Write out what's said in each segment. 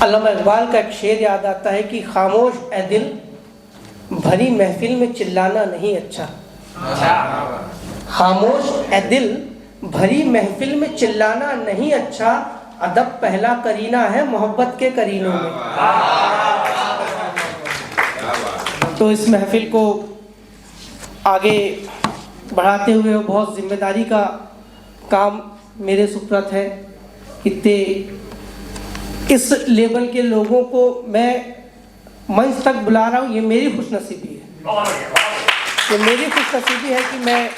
अल्लामा इकबाल का एक शेर याद आता है कि खामोश ए दिल, भरी महफिल में चिल्लाना नहीं अच्छा। खामोश ए दिल, भरी महफिल में चिल्लाना नहीं अच्छा। अदब पहला करीना है मोहब्बत के करीनों में। तो इस महफिल को आगे बढ़ाते हुए बहुत जिम्मेदारी का काम मेरे सुपुर्द है। इतने इस लेवल के लोगों को मैं मंच तक बुला रहा हूँ, ये मेरी खुशनसीबी है। ये मेरी खुशनसीबी है कि मैं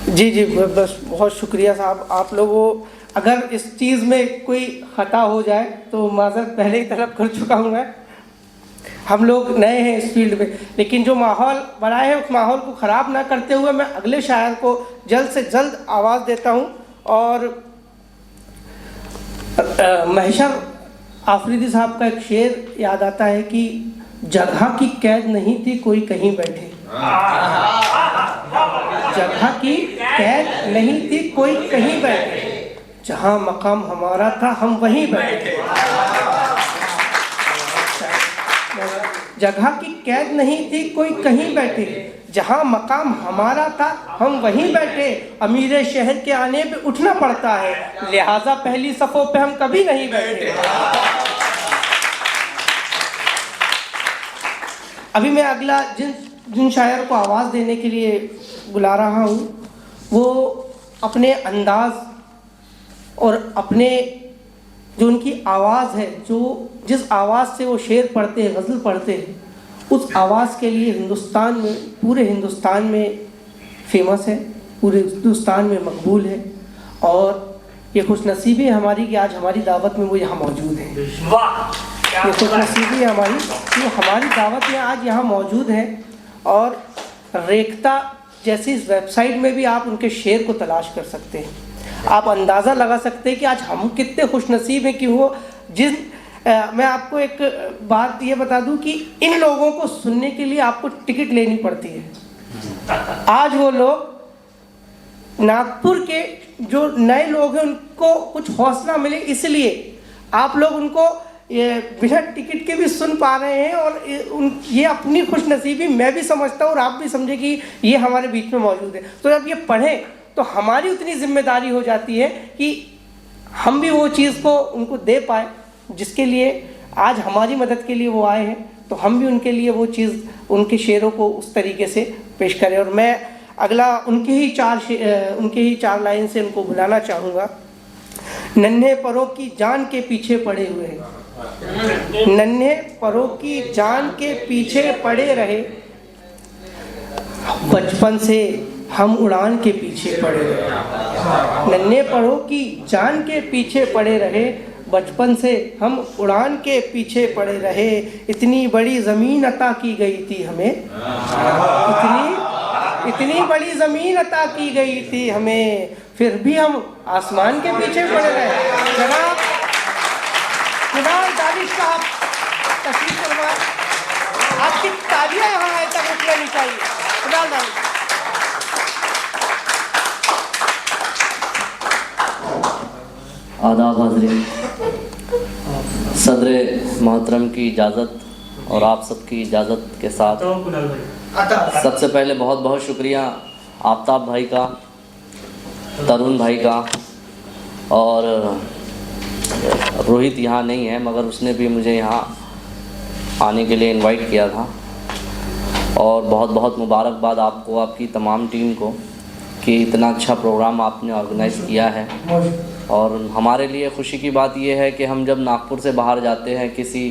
जी बस बहुत शुक्रिया साहब। आप लोगों, अगर इस चीज़ में कोई ख़ता हो जाए तो माज़रत पहले ही तलब कर चुका हूँ मैं। हम लोग नए हैं इस फील्ड में, लेकिन जो माहौल बनाए है उस माहौल को ख़राब ना करते हुए मैं अगले शायर को जल्द से जल्द आवाज़ देता हूँ। और महशर आफरीदी साहब का एक शेर याद आता है कि जगह की कैद नहीं थी कोई कहीं बैठे। जगह की कैद नहीं थी कोई कहीं बैठे, जहाँ मकाम हमारा था हम वहीं बैठे। जगह की कैद नहीं थी कोई कहीं बैठे, जहाँ मकाम हमारा था हम वहीं बैठे। अमीर शहर के आने पे उठना पड़ता है, लिहाजा पहली सफ़ों पे हम कभी नहीं बैठे। अभी मैं अगला जिन शायर को आवाज़ देने के लिए बुला रहा हूँ, वो अपने अंदाज़ और अपने जो उनकी आवाज़ है, जो जिस आवाज़ से वो शेर पढ़ते हैं, गज़ल पढ़ते हैं, उस आवाज़ के लिए हिंदुस्तान में, पूरे हिंदुस्तान में फेमस है, पूरे हिंदुस्तान में मकबूल है। और ये खुशनसीबी है हमारी कि आज हमारी दावत में वो यहाँ मौजूद है। ये खुशनसीबी है हमारी कि हमारी दावत में आज यहाँ मौजूद है। और रेखता जैसी इस वेबसाइट में भी आप उनके शेर को तलाश कर सकते हैं। आप अंदाज़ा लगा सकते हैं कि आज हम कितने खुशनसीब हैं कि वो मैं आपको एक बात ये बता दूं कि इन लोगों को सुनने के लिए आपको टिकट लेनी पड़ती है। आज वो लोग नागपुर के जो नए लोग हैं उनको कुछ हौसला मिले, इसलिए आप लोग उनको ये बिना टिकट के भी सुन पा रहे हैं। और ये अपनी खुशनसीबी मैं भी समझता हूँ और आप भी समझे कि ये हमारे बीच में मौजूद है। तो जब ये पढ़ें तो हमारी उतनी जिम्मेदारी हो जाती है कि हम भी वो चीज़ को उनको दे पाए जिसके लिए आज हमारी मदद के लिए वो आए हैं। तो हम भी उनके लिए वो चीज़, उनके शेरों को उस तरीके से पेश करें। और मैं अगला उनके ही चार लाइन से उनको बुलाना चाहूँगा। नन्हे परों की जान के पीछे पड़े हुए हैं, नन्हे परों की जान के पीछे पड़े रहे, बचपन से हम उड़ान के पीछे पड़े रहे। नन्हे परों की जान के पीछे पड़े रहे, बचपन से हम उड़ान के पीछे पड़े रहे। इतनी बड़ी ज़मीन अता की गई थी हमें, इतनी बड़ी ज़मीन अता की गई थी हमें, फिर भी हम आसमान के पीछे पड़े रहे। जनाब कुणाल दानिश साहब तशरीफ फरमाएं। आपकी तालियां यहाँ आए तक रुकनी चाहिए। कुणाल दानिश। आदाब हाज़रीन, सदर मोहतरम की इजाज़त और आप सबकी इजाज़त के साथ सबसे पहले बहुत बहुत शुक्रिया आफ्ताब भाई का, तरुण भाई का, और रोहित यहाँ नहीं है मगर उसने भी मुझे यहाँ आने के लिए इनवाइट किया था। और बहुत बहुत मुबारकबाद आपको, आपकी तमाम टीम को कि इतना अच्छा प्रोग्राम आपने ऑर्गेनाइज़ किया है। और हमारे लिए खुशी की बात यह है कि हम जब नागपुर से बाहर जाते हैं, किसी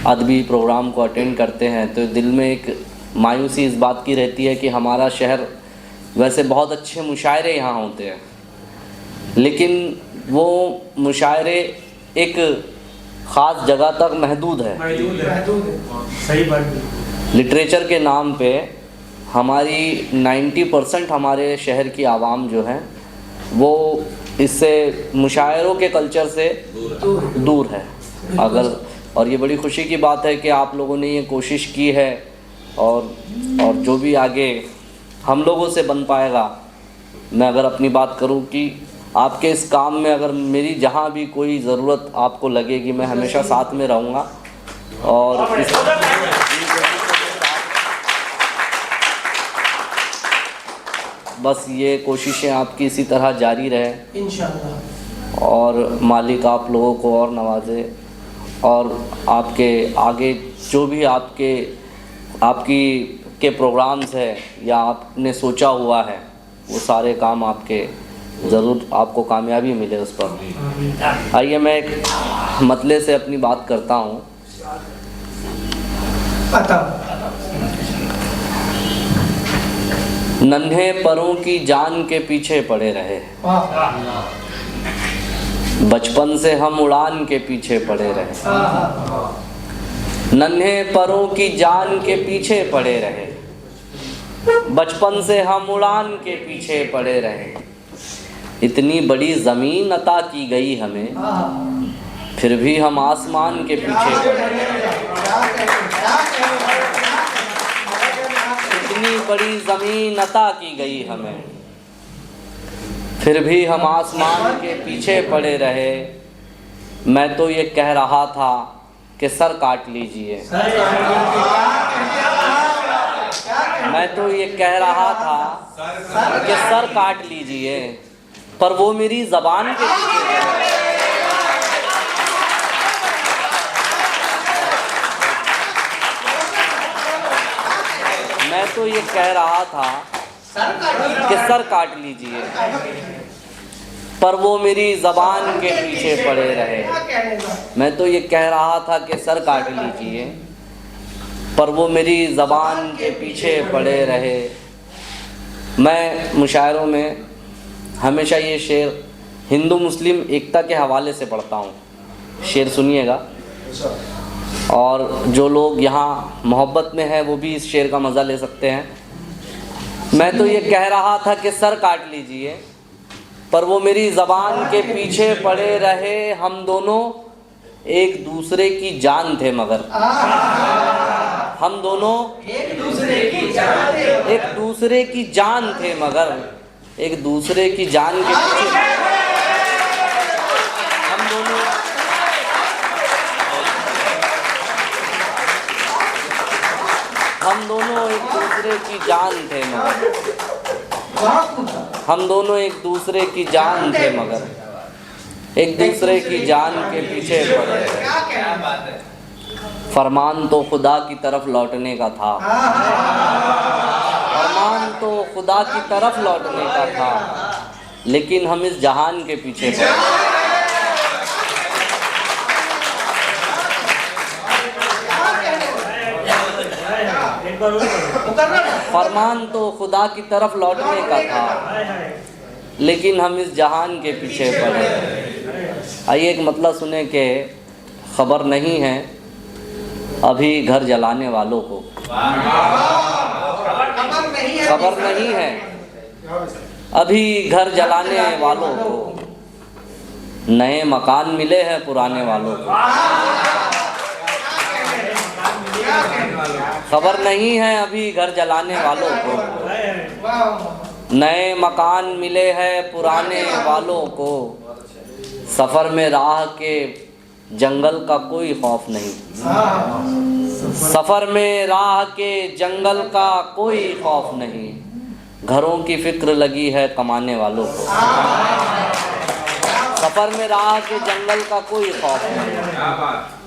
अदबी प्रोग्राम को अटेंड करते हैं, तो दिल में एक मायूसी इस बात की रहती है कि हमारा शहर, वैसे बहुत अच्छे मुशायरे यहाँ होते हैं, लेकिन वो मुशायरे एक ख़ास जगह तक महदूद है। सही बात। लिटरेचर के नाम पे हमारी 90% हमारे शहर की आवाम जो है वो इससे मुशायरों के कल्चर से दूर है। और ये बड़ी खुशी की बात है कि आप लोगों ने ये कोशिश की है। और जो भी आगे हम लोगों से बन पाएगा, मैं अगर अपनी बात करूं कि आपके इस काम में अगर मेरी जहाँ भी कोई ज़रूरत आपको लगेगी मैं हमेशा साथ में रहूँगा और बस ये कोशिशें आपकी इसी तरह जारी रहे इंशाअल्लाह। और मालिक आप लोगों को और नवाजे और आपके आगे जो भी आपकी के प्रोग्राम्स है या आपने सोचा हुआ है वो सारे काम आपके ज़रूर आपको कामयाबी मिले उस पर। आइए मैं एक मतले से अपनी बात करता हूँ। नन्हे परों की जान के पीछे पड़े रहे, बचपन से हम उड़ान के पीछे पड़े रहे। नन्हे परों की जान के पीछे पड़े रहे, बचपन से हम उड़ान के पीछे पड़े रहे। इतनी बड़ी ज़मीन अता की गई हमें, फिर भी हम आसमान के पीछे पड़े रहे। इतनी बड़ी ज़मीन अता की गई हमें, फिर भी हम आसमान के पीछे पड़े रहे। मैं तो ये कह रहा था कि सर काट लीजिए, मैं तो ये कह रहा था कि सर काट लीजिए, पर वो मेरी ज़बान के पीछे पड़े। मैं तो ये कह रहा था कि सर काट लीजिए, पर वो मेरी ज़बान के पीछे पड़े रहे। मैं तो ये कह रहा था कि सर काट लीजिए, पर वो मेरी ज़बान के पीछे पड़े रहे। मैं मुशायरों में हमेशा ये शेर हिंदू मुस्लिम एकता के हवाले से पढ़ता हूँ, शेर सुनिएगा। और जो लोग यहाँ मोहब्बत में हैं वो भी इस शेर का मज़ा ले सकते हैं। मैं तो ये कह रहा था कि सर काट लीजिए, पर वो मेरी ज़बान के पीछे पड़े रहे। हम दोनों एक दूसरे की जान थे मगर, हम दोनों एक दूसरे की जान थे मगर, एक दूसरे की जान के पीछे हम दोनों एक दूसरे की जान थे मगर, हम दोनों एक दूसरे की जान थे मगर, एक दूसरे की जान के पीछे पड़े रहे। फरमान तो खुदा की तरफ लौटने का था, फरमान तो खुदा की तरफ लौटने का था, लेकिन हम इस जहान के पीछे पड़े। फरमान तो खुदा की तरफ लौटने का था, लेकिन हम इस जहान के पीछे पड़े। आइए एक मतलब सुने कि खबर नहीं है अभी घर जलाने वालों को, खबर नहीं है अभी घर जलाने वालों को, नए मकान मिले हैं पुराने वालों को। खबर नहीं है अभी घर जलाने वालों को, नए मकान मिले हैं पुराने वालों को। सफ़र में राह के जंगल का कोई खौफ नहीं, सफ़र में राह के जंगल का कोई खौफ नहीं। घरों की फिक्र लगी है कमाने वालों को, सफ़र में राह के जंगल का कोई खौफ नहीं।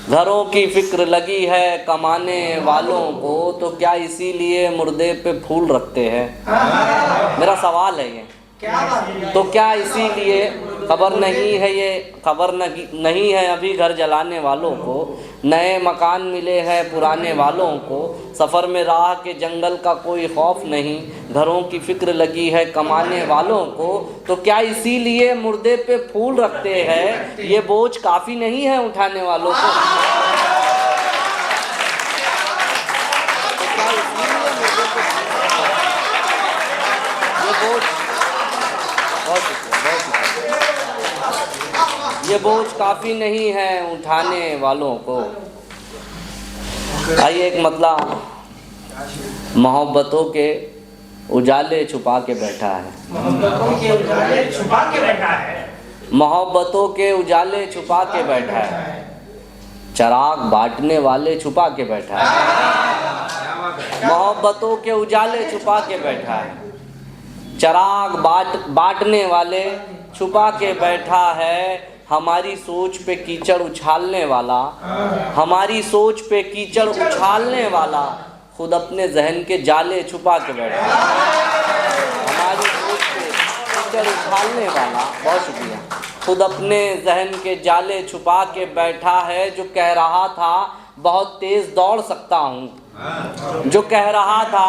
घरों की फिक्र लगी है कमाने वालों को, तो क्या इसीलिए मुर्दे पे फूल रखते हैं? मेरा सवाल है ये, तो क्या इसीलिए खबर नहीं है ये, खबर नहीं है अभी घर जलाने वालों को, नए मकान मिले हैं पुराने वालों को। सफ़र में राह के जंगल का कोई खौफ नहीं, घरों की फिक्र लगी है कमाने वालों को, तो क्या इसीलिए मुर्दे पे फूल रखते हैं? ये बोझ काफ़ी नहीं है उठाने वालों को, तो क्या इसीलिए मुर्दे पे ये बोझ, ये बोझ काफ़ी नहीं है उठाने वालों को। आइए एक मतलब मोहब्बतों के उजाले छुपा के बैठा है। मोहब्बतों के उजाले छुपा के बैठा है। मोहब्बतों के उजाले छुपा के बैठा है। चिराग बांटने वाले छुपा के बैठा है। मोहब्बतों के उजाले छुपा के बैठा है। चिराग बांटने वाले छुपा के बैठा है। हमारी सोच पे कीचड़ उछालने वाला, हमारी सोच पे कीचड़ उछालने वाला खुद अपने जहन के जाले छुपा के बैठा है। हमारी सोच पे कीचड़ उछालने वाला, बहुत शुक्रिया, खुद अपने जहन के जाले छुपा के बैठा है। जो कह रहा था बहुत तेज दौड़ सकता हूँ, जो कह रहा था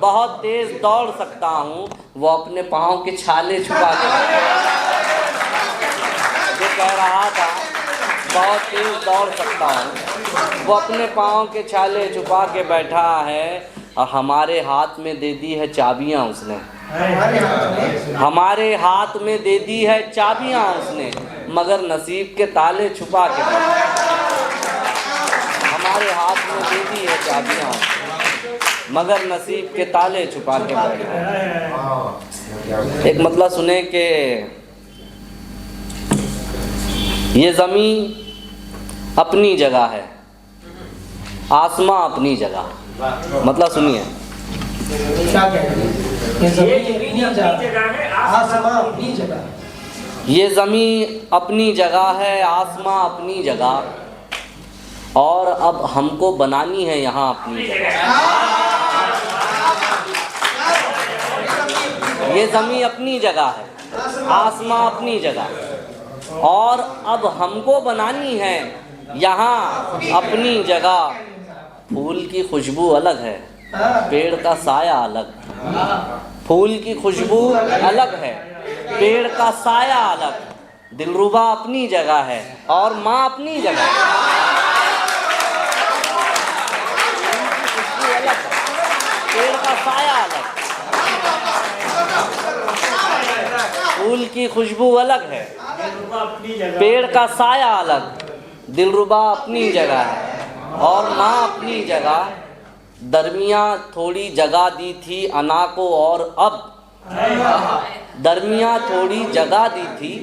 बहुत तेज दौड़ सकता हूँ, वो अपने पाँव के छाले छुपा के बैठा है। जो कह रहा था बहुत तेज दौड़ सकता हूँ, वो अपने पाँव के छाले छुपा के बैठा है। और हमारे हाथ में दे दी है चाबियाँ उसने, हमारे हाथ में दे दी है चाबियाँ उसने, मगर नसीब के ताले छुपा के बैठा है। हमारे हाथ में दे दी है चाबियाँ मगर नसीब के ताले छुपा के बैठा है। एक मतलब सुने कि ये ज़मीन अपनी जगह है, आसमां अपनी जगह। मतलब सुनिए, क्या कहते हैं? ये ज़मीन अपनी जगह है, आसमां अपनी जगह। ये ज़मीन अपनी जगह है, आसमां अपनी जगह, और अब हमको बनानी है यहाँ अपनी जगह। ये ज़मीन अपनी जगह है, आसमां अपनी जगह, और अब हमको बनानी है यहाँ अपनी जगह। फूल की खुशबू अलग है, पेड़ का साया अलग। फूल की खुशबू अलग है, पेड़ का साया अलग। दिलरुबा अपनी जगह है और माँ अपनी जगह है। खुशबू अलग है, पेड़ का साया अलग। फूल की खुशबू अलग है, पेड़ का साया अलग। दिलरुबा अपनी जगह है और माँ अपनी जगह। दरमिया थोड़ी जगह दी थी अना को, और अब दरमिया थोड़ी जगह दी थी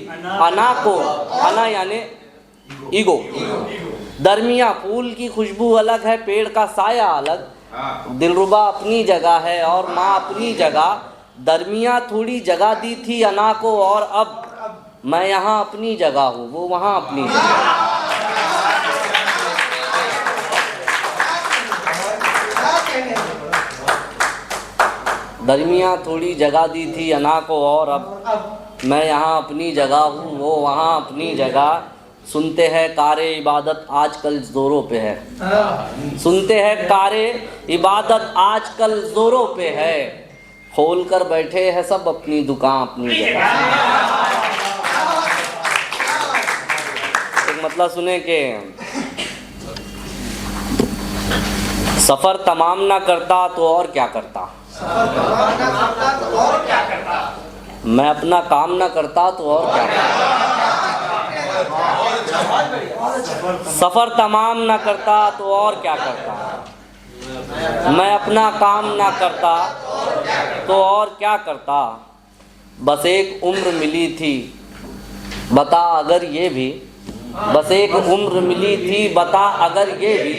अना को। अना यानी ईगो। दरमिया फूल की खुशबू अलग है, पेड़ का साया अलग। दिलरुबा अपनी जगह है और माँ अपनी जगह। दरमिया थोड़ी जगह दी थी अना को, और अब मैं यहाँ अपनी जगह हूँ, वो वहाँ अपनी जगह। दरमिया थोड़ी जगह दी थी अना को, और अब मैं यहाँ अपनी जगह हूँ, वो वहाँ अपनी जगह। सुनते हैं कारे इबादत आजकल ज़ोरों पे है, सुनते हैं कारे इबादत आजकल ज़ोरों पे है। खोल कर बैठे हैं सब अपनी दुकान अपनी जगह। एक मतलब सुने कि सफ़र तमाम ना करता तो और क्या करता, मैं अपना काम ना करता तो और क्या करता। सफ़र तमाम ना करता तो और क्या करता, मैं अपना काम ना करता तो और क्या करता। बस एक उम्र मिली थी बता अगर ये भी, बस एक उम्र मिली थी बता अगर ये भी।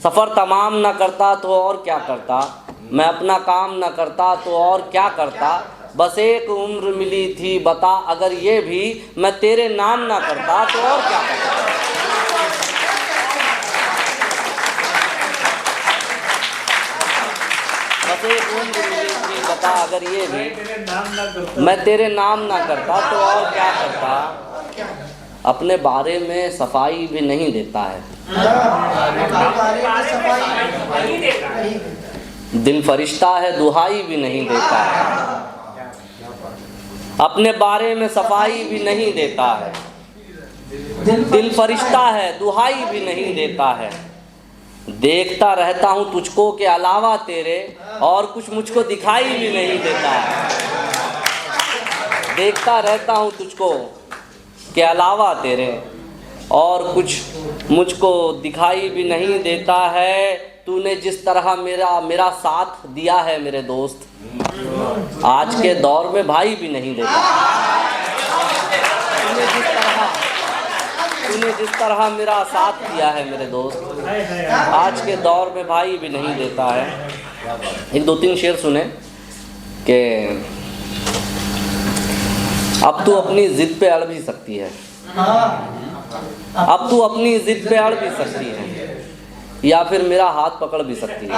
सफ़र तमाम ना करता तो और क्या करता, मैं अपना काम ना करता तो और क्या करता। बस एक उम्र मिली थी बता अगर ये भी, मैं तेरे नाम ना करता तो और क्या करता। बस एक उम्र मिली थी बता अगर ये भी, मैं तेरे नाम ना करता तो और क्या करता। अपने बारे में सफाई भी नहीं देता है, दिल फरिश्ता है दुहाई भी नहीं देता है। अपने बारे में सफाई भी नहीं देता है, दिल फरिश्ता है दुहाई भी नहीं देता है। देखता रहता हूँ तुझको के अलावा तेरे, और कुछ मुझको दिखाई भी नहीं देता है। देखता रहता हूँ तुझको के अलावा तेरे, और कुछ मुझको दिखाई भी नहीं देता है। तूने जिस तरह मेरा साथ दिया है मेरे दोस्त, आज के दौर में भाई भी नहीं देता। तूने जिस तरह मेरा साथ किया है मेरे दोस्त, आज के दौर में भाई भी नहीं देता है। एक दो तीन शेर सुने कि अब तू अपनी जिद पे अड़ भी सकती है, अब तू अपनी जिद पे अड़ भी सकती है, या फिर मेरा हाथ पकड़ भी सकती है।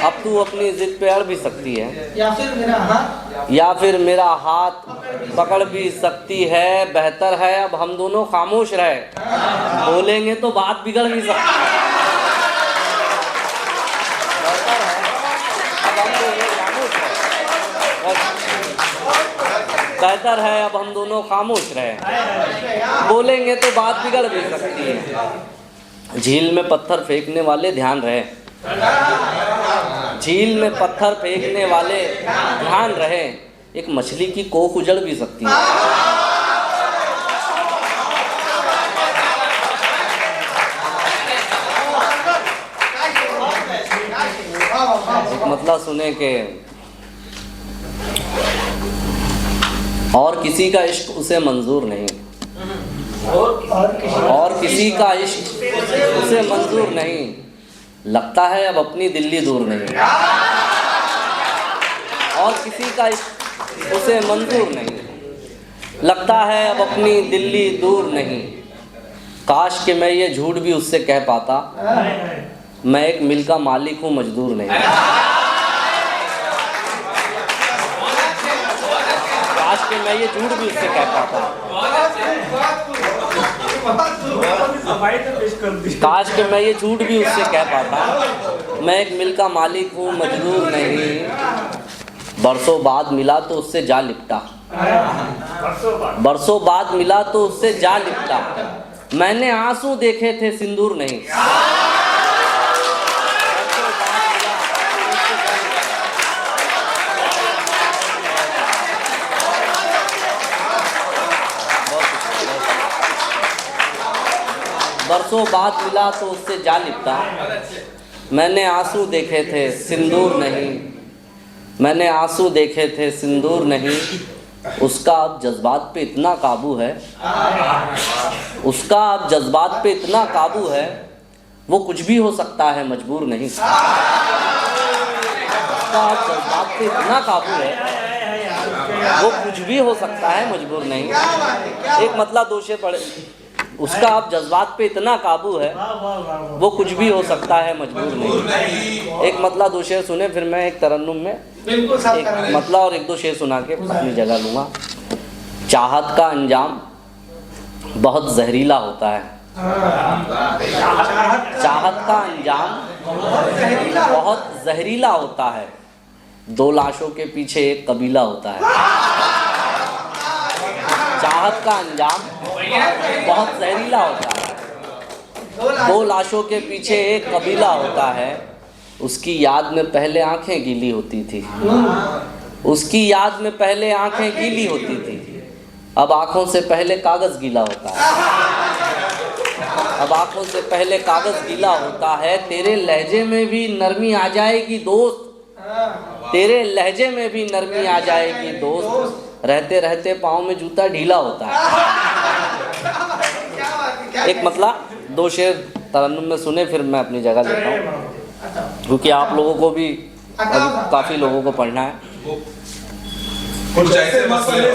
अब तू अपनी जिद पे अड़ भी सकती है, या फिर मेरा हाथ पकड़ भी सकती है। बेहतर है अब हम दोनों खामोश रहे, बोलेंगे तो बात बिगड़ भी सकती है। बेहतर है अब हम दोनों खामोश रहे, बेहतर है अब हम दोनों खामोश रहे, बोलेंगे तो बात बिगड़ भी सकती है। झील में पत्थर फेंकने वाले ध्यान रहे, झील में पत्थर फेंकने वाले ध्यान रहे, एक मछली की कोख उजड़ भी सकती है। एक मतलब सुने के और किसी का इश्क उसे मंजूर नहीं, और किसी का इश्क उसे मंजूर नहीं, लगता है अब अपनी दिल्ली दूर नहीं। और किसी का इश्क उसे मंजूर नहीं, लगता है अब अपनी दिल्ली दूर नहीं। काश कि मैं ये झूठ भी उससे कह पाता, मैं एक मिल का मालिक हूँ मजदूर नहीं। काश कि मैं ये झूठ भी उससे कह पाता, काश कि मैं ये झूठ भी उससे कह पाता, मैं एक मिल का मालिक हूँ मजदूर नहीं। बरसों बाद मिला तो उससे जा लिपटा, बरसों बाद मिला तो उससे जा लिपटा, मैंने आंसू देखे थे सिंदूर नहीं। बरसों बाद मिला तो उससे जा लिपटा, मैंने आंसू देखे थे सिंदूर नहीं, मैंने आंसू देखे थे सिंदूर नहीं। उसका अब जज्बात पे इतना काबू है, उसका अब जज्बात पे इतना काबू है, वो कुछ भी हो सकता है मजबूर नहीं। उसका अब जज्बात पे इतना काबू है, वो कुछ भी हो सकता है मजबूर नहीं। एक मतलब दो शेर पढ़े, उसका अब जज्बात पे इतना काबू है, वो कुछ भी हो सकता है मजबूर नहीं। एक मतलब दो शेर सुने, फिर मैं एक तरन्नुम में एक मतलब और एक दो शेर सुना के अपनी जगह लूँगा। चाहत का अंजाम बहुत जहरीला होता है, चाहत का अंजाम बहुत जहरीला होता है, दो लाशों के पीछे एक कबीला होता है। चाहत का अंजाम बहुत जहरीला होता है, दो लाशों के पीछे एक कबीला होता है। उसकी याद में पहले आंखें गीली होती थी, उसकी याद में पहले आंखें गीली होती थी, अब आंखों से पहले कागज गीला होता है, अब आंखों से पहले कागज गीला होता है। तेरे लहजे में भी नरमी आ जाएगी दोस्त, तेरे लहजे में भी नरमी आ जाएगी दोस्त, रहते रहते पाँव में जूता ढीला होता है। एक मतलब दो शेर तरन्नुम में सुने, फिर मैं अपनी जगह लेता हूँ, क्योंकि आप लोगों को भी अभी काफ़ी लोगों को पढ़ना है। कुछ ऐसे मसले,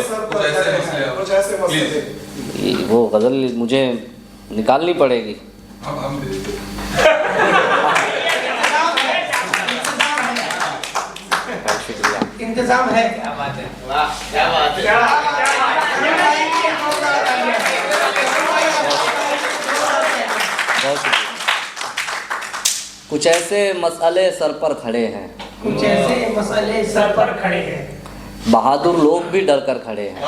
कुछ ऐसे मसले वो गज़ल मुझे निकालनी पड़ेगी। हम शुक्रिया। इंतजाम है। क्या बात है, वाह क्या बात है। बहुत शुक्रिया। कुछ ऐसे मसले सर पर खड़े हैं, कुछ ऐसे मसले सर पर खड़े हैं, बहादुर लोग भी डर कर खड़े हैं।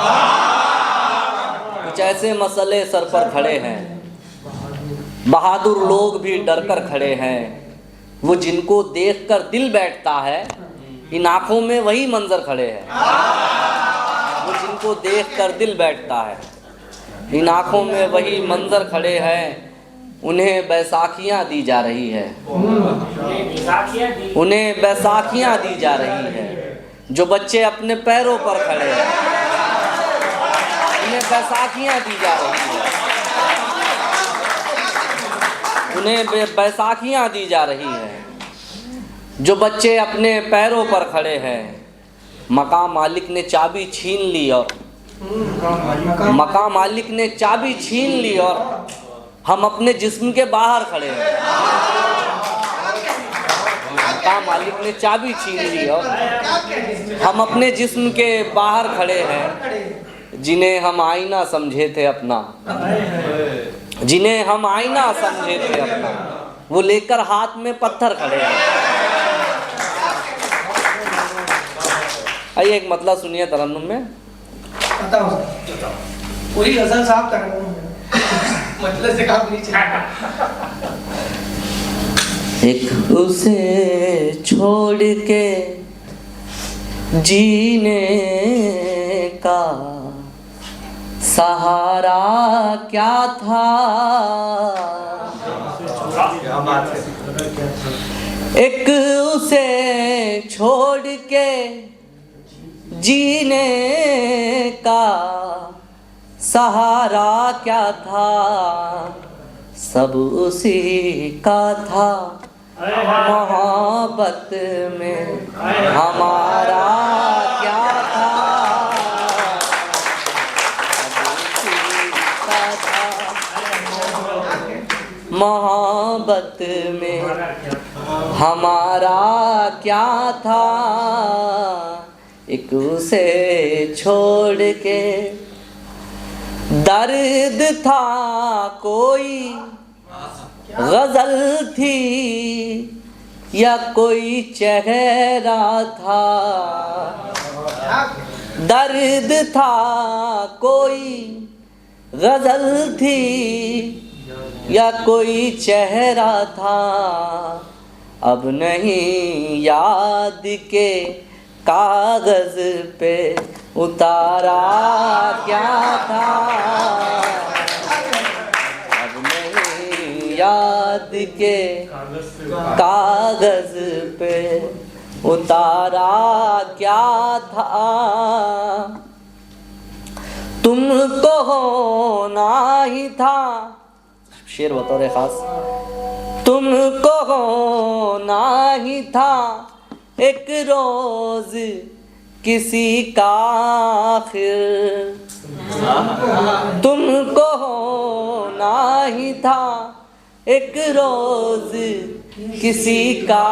कुछ ऐसे मसले सर पर खड़े हैं, बहादुर लोग भी डर कर खड़े हैं। वो जिनको देखकर दिल बैठता है, इन आँखों में वही मंजर खड़े हैं। वो जिनको देखकर दिल बैठता है, इन आँखों में वही मंजर खड़े हैं। उन्हें बैसाखियाँ दी जा रही है, उन्हें बैसाखियाँ दी जा रही है। जो बच्चे अपने पैरों पर खड़े हैं उन्हें बैसाखियाँ दी जा रही है, उन्हें बैसाखियाँ दी जा रही है। जो बच्चे अपने पैरों पर खड़े हैं, मकाम मालिक ने चाबी छीन ली और मकाम मालिक ने चाबी छीन ली और हम अपने जिस्म के बाहर खड़े हैं। मकाम मालिक ने चाबी छीन ली और हम अपने जिस्म के बाहर खड़े हैं। जिन्हें हम आईना समझे थे अपना, जिन्हें हम आईना समझे थे अपना, वो लेकर हाथ में पत्थर खड़े हैं। आइए एक मतलब सुनिए तरन्नुम में। बताओ पूरी गजल साहब तरन्नुम में मतलब से काम नहीं चलेगा। एक उसे छोड़ के जीने का सहारा क्या था, क्या बात है। एक उसे छोड़ के जीने का सहारा क्या था, सब उसी का था। मोहब्बत में हमारा क्या था, सब उसी का था। मोहब्बत में हमारा क्या था, एक उसे छोड़ के। दर्द था कोई गजल थी या कोई चेहरा था, दर्द था कोई गजल थी या कोई चेहरा था। अब नहीं याद के कागज पे उतारा क्या था, अब नहीं याद के कागज पे उतारा क्या था। तुमको होना ही था, शेर बतौर खास, तुमको होना ही था एक रोज किसी का आखिर, तुमको होना ही था एक रोज किसी का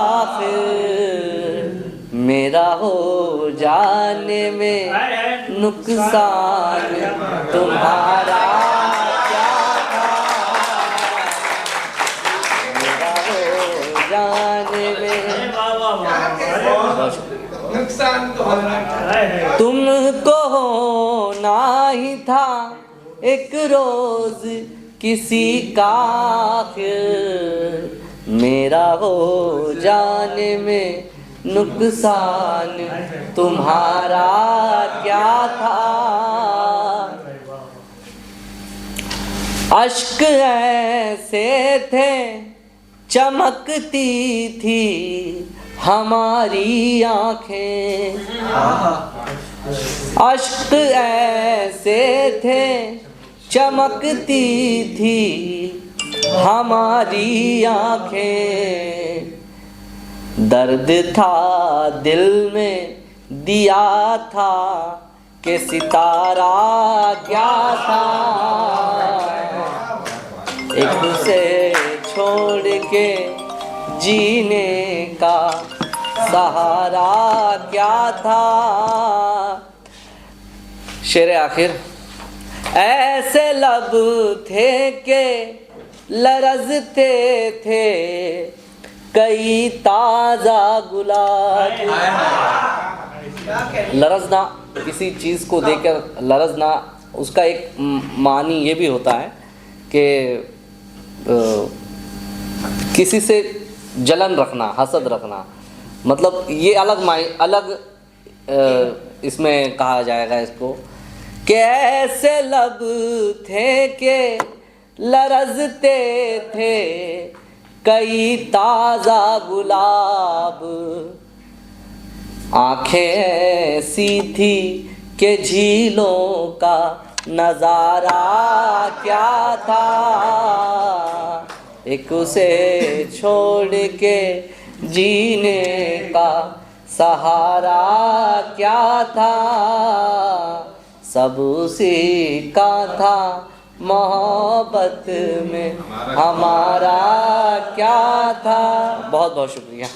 आखिर। मेरा हो जाने में नुकसान तुम्हारा क्या था, मेरा हो जाने में नुकसान तुम्हारा। तुमको होना ही था एक रोज किसी का आखिर, मेरा हो जाने में नुकसान तुम्हारा क्या था। अश्क ऐसे थे चमकती थी हमारी आँखें, अश्क ऐसे थे चमकती थी हमारी आँखें। दर्द था दिल में दिया था कि सितारा क्या था, एक उसे छोड़ के जीने का सहारा क्या था। शेर आखिर। ऐसे लब थे के लरजते थे कई ताजा गुलाब। लरजना किसी चीज़ को देखकर लरजना, उसका एक मानी ये भी होता है कि किसी से जलन रखना, हसद रखना, मतलब ये अलग इसमें कहा जाएगा इसको कि ऐसे लब थे के लरजते थे कई ताज़ा गुलाब, आँखें ऐसी थी कि झीलों का नज़ारा क्या था, एक उसे छोड़ के जीने का सहारा क्या था, सब उसी का था, मोहब्बत में हमारा क्या था। बहुत बहुत शुक्रिया।